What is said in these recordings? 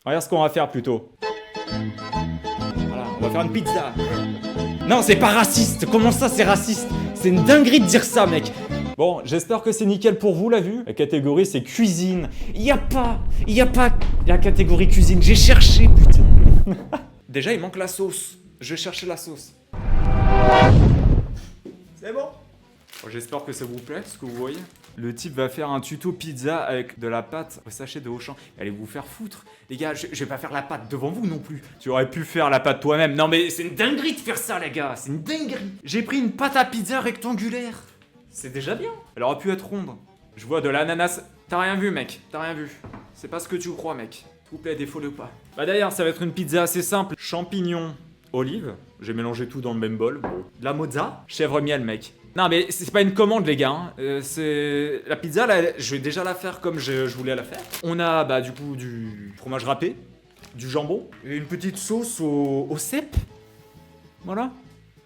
Regarde ce qu'on va faire plutôt. Voilà, on va faire une pizza. Non, c'est pas raciste. Comment ça, c'est raciste? C'est une dinguerie de dire ça, mec. Bon, j'espère que c'est nickel pour vous, la vue. La catégorie, c'est cuisine. Y a pas la catégorie cuisine. J'ai cherché, putain. Déjà, il manque la sauce. Je cherchais la sauce. C'est bon. Bon, j'espère que ça vous plaît, ce que vous voyez. Le type va faire un tuto pizza avec de la pâte au sachet de Auchan. Allez vous faire foutre. Les gars, je vais pas faire la pâte devant vous non plus. Tu aurais pu faire la pâte toi-même. Non mais c'est une dinguerie de faire ça, les gars. C'est une dinguerie. J'ai pris une pâte à pizza rectangulaire. C'est déjà bien. Elle aurait pu être ronde. Je vois de l'ananas. T'as rien vu, mec. T'as rien vu. C'est pas ce que tu crois, mec. S'il vous plaît, défaut-le pas. Bah d'ailleurs, ça va être une pizza assez simple. Champignons, olives. J'ai mélangé tout dans le même bol. Bon. De la mozza. Chèvre miel, mec. Non mais c'est pas une commande les gars, hein. C'est... La pizza là, je vais déjà la faire comme je voulais la faire. On a bah du coup du fromage râpé, du jambon, et une petite sauce au cèpe. Voilà.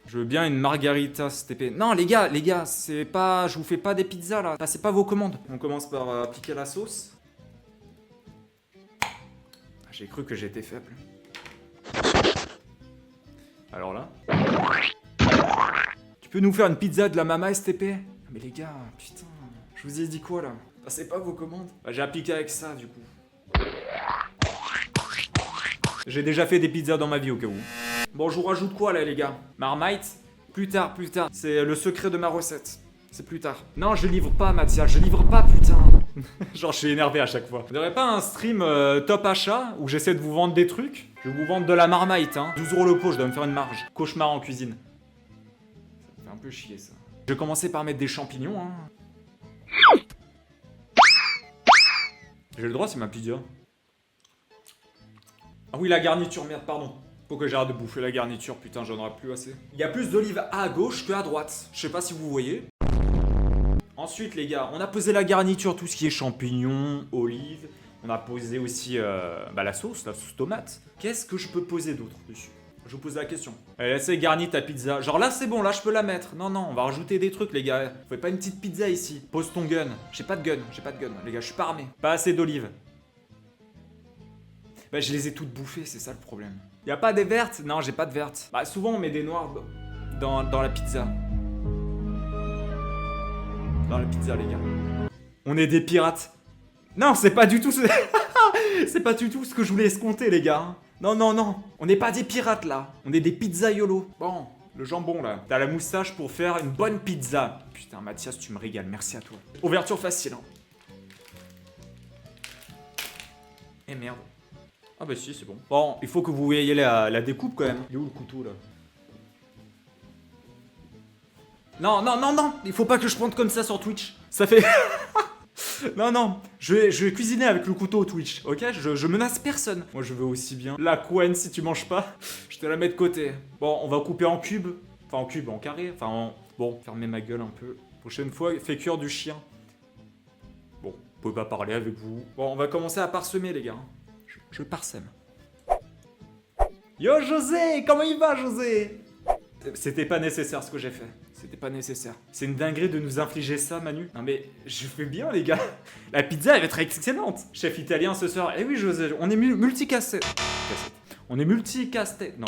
Je veux bien une margarita s'il te plaît. Non les gars, c'est pas... Je vous fais pas des pizzas là, passez pas vos commandes. On commence par appliquer la sauce. J'ai cru que j'étais faible. Alors là... Tu peux nous faire une pizza de la mama STP? Mais les gars, putain, je vous ai dit quoi là? Passez pas vos commandes. Bah, j'ai appliqué avec ça du coup. J'ai déjà fait des pizzas dans ma vie au cas où. Bon, je vous rajoute quoi là les gars? Marmite? Plus tard. C'est le secret de ma recette. C'est plus tard. Non, je livre pas Mathias, je livre pas putain. Genre je suis énervé à chaque fois. Vous n'aurez pas un stream top achat où j'essaie de vous vendre des trucs? Je vais vous vendre de la marmite hein. 12 € le pot, je dois me faire une marge. Cauchemar en cuisine. Un peu chier ça. Je vais commencer par mettre des champignons hein. J'ai le droit, c'est ma pizza. Ah oui, la garniture, merde, pardon. Faut que j'arrête de bouffer la garniture, putain, j'en aurai plus assez. Il y a plus d'olives à gauche que à droite. Je sais pas si vous voyez. Ensuite, les gars, on a posé la garniture, tout ce qui est champignons, olives. On a posé aussi la sauce tomate. Qu'est-ce que je peux poser d'autre dessus? Je vous pose la question. Allez, c'est garni ta pizza. Genre là, c'est bon, là, je peux la mettre. Non, on va rajouter des trucs, les gars. Vous faites pas une petite pizza ici. Pose ton gun. J'ai pas de gun, les gars, je suis pas armé. Pas assez d'olives. Bah, je les ai toutes bouffées, c'est ça le problème. Y a pas des vertes? Non, j'ai pas de vertes. Bah, souvent, on met des noires dans la pizza. Dans la pizza, les gars. On est des pirates. Non, c'est pas du tout ce... C'est pas du tout ce que je voulais escompter, les gars. Non. On n'est pas des pirates, là. On est des pizzaiolos. Bon, le jambon, là. T'as la moustache pour faire une bonne pizza. Putain, Mathias, tu me régales. Merci à toi. Ouverture facile, hein. Et merde. Ah bah si, c'est bon. Bon, il faut que vous voyiez la découpe, quand même. Il est où, le couteau, là? Non. Il faut pas que je pointe comme ça sur Twitch. Ça fait... Non, je vais cuisiner avec le couteau Twitch, ok? Je menace personne. Moi, je veux aussi bien la couenne si tu manges pas. Je te la mets de côté. Bon, on va couper en cubes. Enfin, en cubes, en carré. Enfin, Bon, fermez ma gueule un peu. Prochaine fois, fais cuire du chien. Bon, on peut pas parler avec vous. Bon, on va commencer à parsemer, les gars. Je parsème. Yo, José! Comment il va, José? C'était pas nécessaire ce que j'ai fait. C'était pas nécessaire. C'est une dinguerie de nous infliger ça, Manu. Non mais, je fais bien, les gars. La pizza, elle va être excellente. Chef italien ce soir. Eh oui, José, on est multicasquette. On est multicasquette. Non.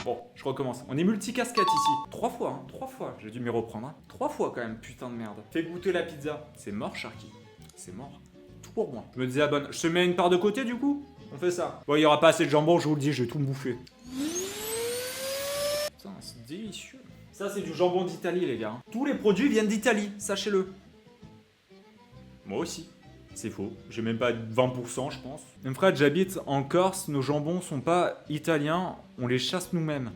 Bon, je recommence. On est multicasquette ici. 3 fois, hein. 3 fois. J'ai dû m'y reprendre, hein. 3 fois quand même, putain de merde. Fais goûter la pizza. C'est mort, Sharky. C'est mort. Tout pour moi. Je me désabonne. Je te mets une part de côté, du coup? On fait ça. Bon, il y aura pas assez de jambon, je vous le dis, je vais tout me bouffer. Putain, c'est délicieux. Ça, c'est du jambon d'Italie, les gars. Tous les produits viennent d'Italie, sachez-le. Moi aussi. C'est faux. J'ai même pas 20%, je pense. Même frère, j'habite en Corse, nos jambons sont pas italiens, on les chasse nous-mêmes.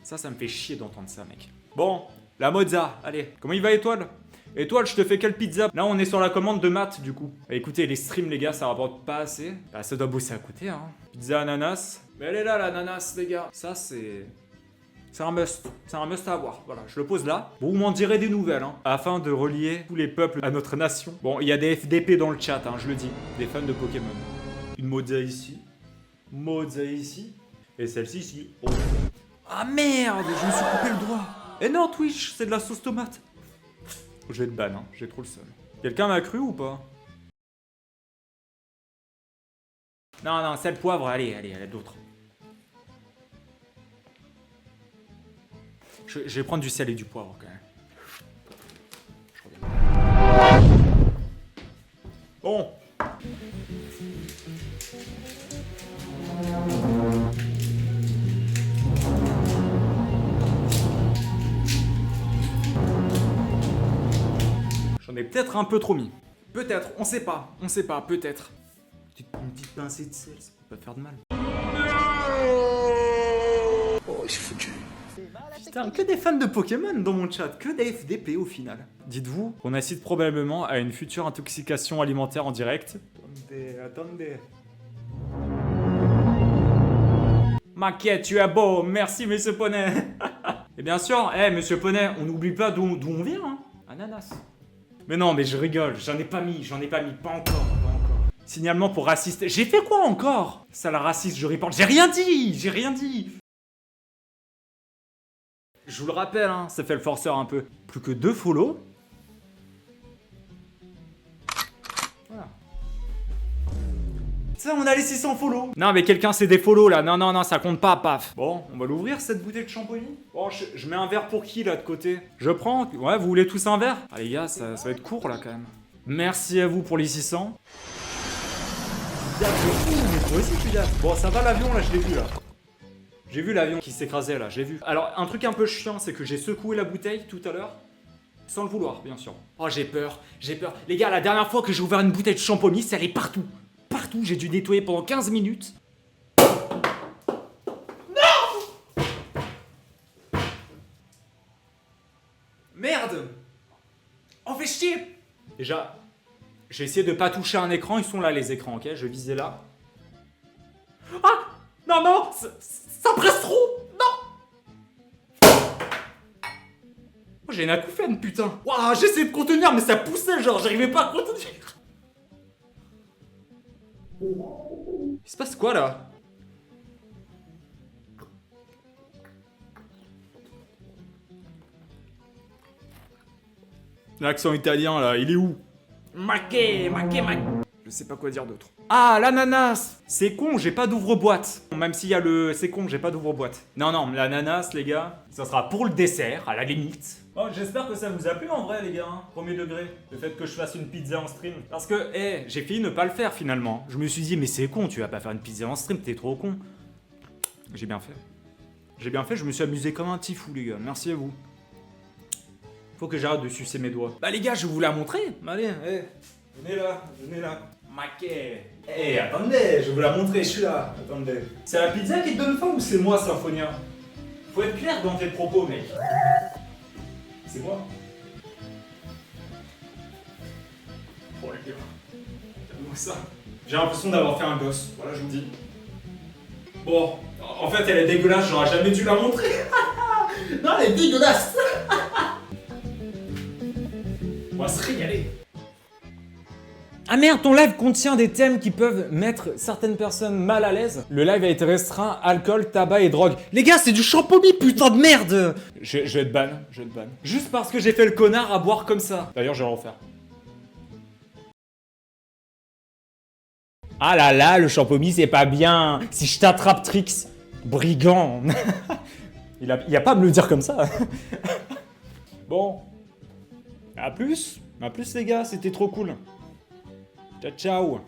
Ça me fait chier d'entendre ça, mec. Bon, la mozza, allez. Comment il va, Étoile? Étoile, je te fais quelle pizza? Là, on est sur la commande de Matt, du coup. Bah, écoutez, les streams, les gars, ça rapporte pas assez. Bah, ça doit bosser à côté, hein. Pizza ananas. Mais elle est là, l'ananas, les gars. Ça, c'est un must. C'est un must à avoir. Voilà, je le pose là. Bon, vous m'en direz des nouvelles, hein, afin de relier tous les peuples à notre nation. Bon, il y a des FDP dans le chat, hein, je le dis. Des fans de Pokémon. Une mozza ici. Mozza ici. Et celle-ci ici. Oh. Ah merde, je me suis coupé le doigt. Eh non, Twitch, c'est de la sauce tomate. Je vais te ban, hein, j'ai trop le seum. Quelqu'un m'a cru ou pas? Non, non, sel, poivre, allez, d'autres. Je vais prendre du sel et du poivre quand même. Je reviens. Bon. J'en ai peut-être un peu trop mis. Peut-être, on sait pas, peut-être. Une petite pincée de sel, ça peut pas faire de mal. Oh, il s'est foutu. Putain, que des fans de Pokémon dans mon chat, que des FDP au final. Dites-vous qu'on assiste probablement à une future intoxication alimentaire en direct. Attendez. Maquette, tu es beau, merci monsieur Poney. Et bien sûr, monsieur Poney, on n'oublie pas d'où on vient, hein. Ananas. Mais non, mais je rigole, j'en ai pas mis, pas encore. Signalement pour raciste. J'ai fait quoi encore? Sale raciste, je reporte. J'ai rien dit. Je vous le rappelle, hein, ça fait le forceur un peu. Plus que 2 follow. Voilà. Ça, on a les 600 follow. Non, mais quelqu'un s'est des follow là. Non, ça compte pas, paf. Bon, on va l'ouvrir cette bouteille de shampoing. Bon, je mets un verre pour qui là de côté? Je prends. Ouais, vous voulez tous un verre? Ah, les gars, ça va être court là quand même. Merci à vous pour les 600. Mais toi aussi tu dates. Bon, ça va l'avion là, je l'ai vu là. J'ai vu l'avion qui s'écrasait là, j'ai vu. Alors, un truc un peu chiant, c'est que j'ai secoué la bouteille tout à l'heure. Sans le vouloir, bien sûr. Oh, j'ai peur. Les gars, la dernière fois que j'ai ouvert une bouteille de shampoing, ça allait partout. Partout, j'ai dû nettoyer pendant 15 minutes. Non! Merde! On fait chier! Déjà, j'ai essayé de pas toucher un écran, ils sont là les écrans, ok? Je visais là. Ah! Non, ça presse trop! Non! Oh, j'ai une acouphène, putain! Waouh, j'essayais de contenir, mais ça poussait, genre, j'arrivais pas à contenir! Il se passe quoi, là? L'accent italien, là, il est où? Maquet. Je sais pas quoi dire d'autre. Ah, l'ananas! C'est con, j'ai pas d'ouvre-boîte. Même s'il y a le... C'est con, j'ai pas d'ouvre-boîte. Non, l'ananas, les gars, ça sera pour le dessert, à la limite. Bon, j'espère que ça vous a plu en vrai, les gars, hein, premier degré. Le fait que je fasse une pizza en stream. Parce que, j'ai failli ne pas le faire, finalement. Je me suis dit, mais c'est con, tu vas pas faire une pizza en stream, t'es trop con. J'ai bien fait, je me suis amusé comme un petit fou, les gars. Merci à vous. Faut que j'arrête de sucer mes doigts. Bah les gars, je vous la montrer. Allez, venez là. Maquet. Attendez, je vais vous la montrer, je suis là. Attendez. C'est la pizza qui te donne faim ou c'est moi, Symphonia? Faut être clair dans tes propos, mec. C'est moi. Oh les gars. Regardez-moi ça. J'ai l'impression d'avoir fait un gosse. Voilà, je vous dis. Bon, en fait, elle est dégueulasse, j'aurais jamais dû la montrer. Non, elle est dégueulasse. On va se régaler. Ah merde, ton live contient des thèmes qui peuvent mettre certaines personnes mal à l'aise. Le live a été restreint, alcool, tabac et drogue. Les gars, c'est du champomis, putain de merde. Je vais être ban, Juste parce que j'ai fait le connard à boire comme ça. D'ailleurs, je vais le refaire. Ah là là, le champomis, c'est pas bien. Si je t'attrape, Trix, brigand. Il a pas à me le dire comme ça. Bon. À plus les gars, c'était trop cool. Ciao.